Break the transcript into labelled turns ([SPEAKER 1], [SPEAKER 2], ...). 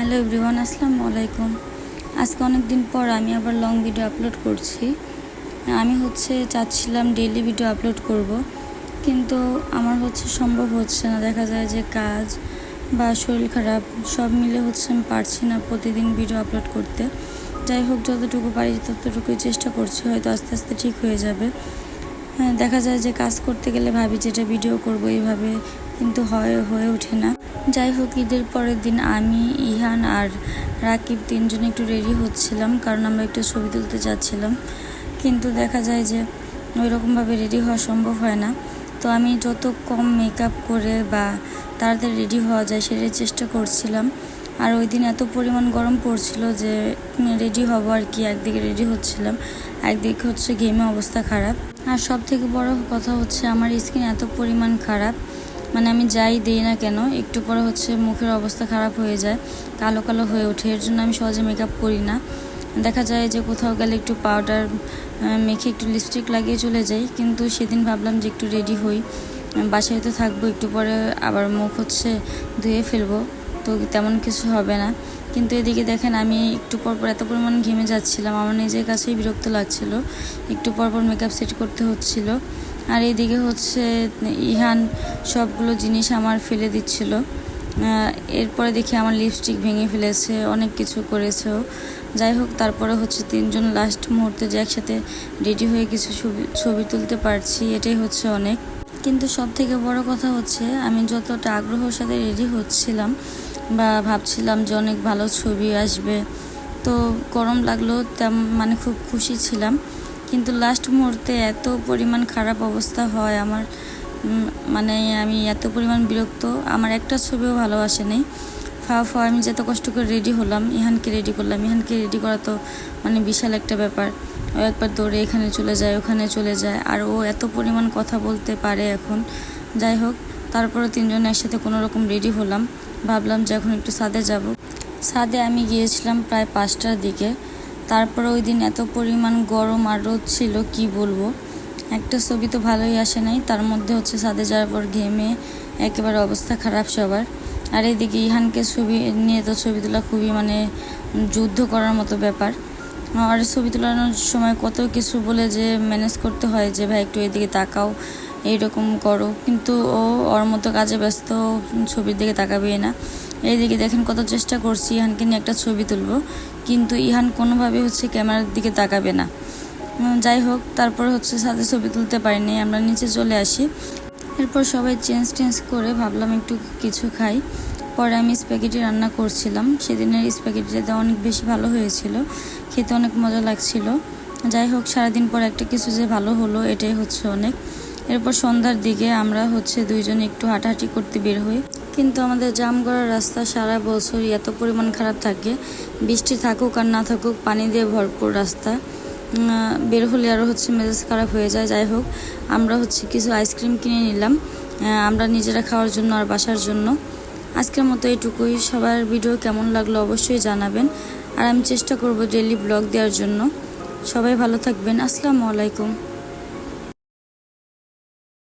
[SPEAKER 1] Hello everyone, আসসালামু আলাইকুম। আজকে অনেক দিন পর আমি আবার লং ভিডিও আপলোড করছি। আমি চাচ্ছিলাম ডেইলি ভিডিও আপলোড করব, কিন্তু আমার সম্ভব হচ্ছে না। দেখা যায় যে কাজ বা শরীর খারাপ সব মিলে আমি পারছি না প্রতিদিন ভিডিও আপলোড করতে। যাই হোক, যতটুকু পারি ততটুকুই চেষ্টা করছি, হয়তো আস্তে আস্তে ঠিক হয়ে যাবে। দেখা যায় যে কাজ করতে গেলে ভাবি যেটা ভিডিও করব এইভাবে, কিন্তু হয়ে ওঠে না। যাই হোক, ঈদের পরের দিন আমি, ইহান আর রাকিব তিনজন একটু রেডি হচ্ছিলাম, কারণ আমরা একটু ছবি তুলতে যাচ্ছিলাম। কিন্তু দেখা যায় যে ওই রকমভাবে রেডি হওয়া সম্ভব হয় না। তো আমি যত কম মেকআপ করে বা তাড়াতাড়ি রেডি হওয়া যায় সেটাই চেষ্টা করছিলাম। আর ওই দিন এত পরিমাণ গরম পড়ছিল যে রেডি হব আর কি, একদিকে রেডি হচ্ছিলাম, একদিকে ঘেমে অবস্থা খারাপ। আর সব থেকে বড় কথা আমার স্কিন এত পরিমাণ খারাপ, মানে আমি যাই দিই না কেন একটু পরে মুখের অবস্থা খারাপ হয়ে যায়, কালো কালো হয়ে ওঠে। এর জন্য আমি সহজে মেকআপ করি না। দেখা যায় যে কোথাও গেলে একটু পাউডার মেখে একটু লিপস্টিক লাগিয়ে চলে যাই, কিন্তু সেদিন ভাবলাম যে একটু রেডি হই, বাসায় তো থাকবো, একটু পরে আবার মুখ ধুয়ে ফেলবো, তো তেমন কিছু হবে না। কিন্তু এদিকে দেখেন, আমি একটু পরপর এত পরিমাণ ঘেমে যাচ্ছিলাম, আমার নিজের কাছেই বিরক্ত লাগছিল। একটু পরপর মেকআপ সেট করতে হচ্ছিল। আর এইদিকে ইহান সবগুলো জিনিস আমার ফেলে দিচ্ছিল। এরপরে দেখি আমার লিপস্টিক ভেঙে ফেলেছে, অনেক কিছু করেছেও। যাই হোক, তারপরে তিনজন লাস্ট মুহূর্তে যে একসাথে রেডি হয়ে কিছু ছবি তুলতে পারছি, এটাই অনেক। কিন্তু সব থেকে বড় কথা আমি যতটা আগ্রহের সাথে রেডি হচ্ছিলাম বা ভাবছিলাম যে অনেক ভালো ছবি আসবে, তো গরম লাগলো মানে খুব খুশি ছিলাম। কিন্তু লাস্ট মুহূর্তে এত পরিমাণ খারাপ অবস্থা হয় আমার, মানে আমি এত পরিমাণ বিরক্ত, আমার একটা ছবিও ভালো আসে নাই। আমি যত কষ্ট করে রেডি হলাম, ইহানকে রেডি করলাম, ইহানকে রেডি করা তো মানে বিশাল একটা ব্যাপার। ও একবার দৌড়ে এখানে চলে যায়, ওখানে চলে যায়, আর ও এত পরিমাণ কথা বলতে পারে এখন। যাই হোক, তারপরে তিনজন একসাথে কোনো রকম রেডি হলাম, ভাবলাম যে এখন একটু ছাদে যাব। ছাদে আমি গিয়েছিলাম প্রায় 5টার দিকে। তারপরে ওই দিন এত পরিমাণ গরম আর রোদ ছিল, কি বলবো। একটা ছবি তো ভালোই আসে নাই, তার মধ্যে ছাদে যাওয়ার পর ঘেমে একেবারে অবস্থা খারাপ সবার। আর এদিকে ইহানকে ছবি নিয়ে তো ছবি তোলা খুবই মানে যুদ্ধ করার মতো ব্যাপার। আর ছবি তোলানোর সময় কত কিছু বলে যে ম্যানেজ করতে হয়, যে ভাই একটু এদিকে তাকাও, এইরকম করো, কিন্তু ওর মতো কাজে ব্যস্ত, ছবির দিকে তাকাবেই না। এইদিকে দেখেন কত চেষ্টা করছি ইহানকে নিয়ে একটা ছবি তুলবো, কিন্তু ইহান কোনোভাবে ক্যামেরার দিকে তাকাবে না। যাই হোক, তারপরে ছাদে ছবি তুলতে পারিনি, আমরা নিচে চলে আসি। এরপর সবাই চেঞ্জ করে ভাবলাম একটু কিছু খাই। পরে আমি স্প্যাগেটি রান্না করছিলাম, সেদিনের স্প্যাগেটিটা অনেক বেশি ভালো হয়েছিল, খেতে অনেক মজা লাগছিল। যাই হোক, সারাদিন পর একটা কিছু যে ভালো হলো, এটাই অনেক। এরপর সন্ধ্যার দিকে আমরা দুইজনে একটু হাঁটাহাঁটি করতে বের হই, কিন্তু আমাদের জামগড়া রাস্তা সারা বছরই এত পরিমাণ খারাপ থাকে, বৃষ্টি থাকুক আর না থাকুক পানি দিয়ে ভরপুর রাস্তা। বের হলে আরও মেজাজ খারাপ হয়ে যায়। যাই হোক, আমরা কিছু আইসক্রিম কিনে নিলাম, আমরা নিজেরা খাওয়ার জন্য আর বাসার জন্য। আজকের মতো এইটুকুই। সবার ভিডিও কেমন লাগলো অবশ্যই জানাবেন, আর আমি চেষ্টা করব ডেইলি ব্লগ দেওয়ার জন্য। সবাই ভালো থাকবেন। আসসালামু আলাইকুম।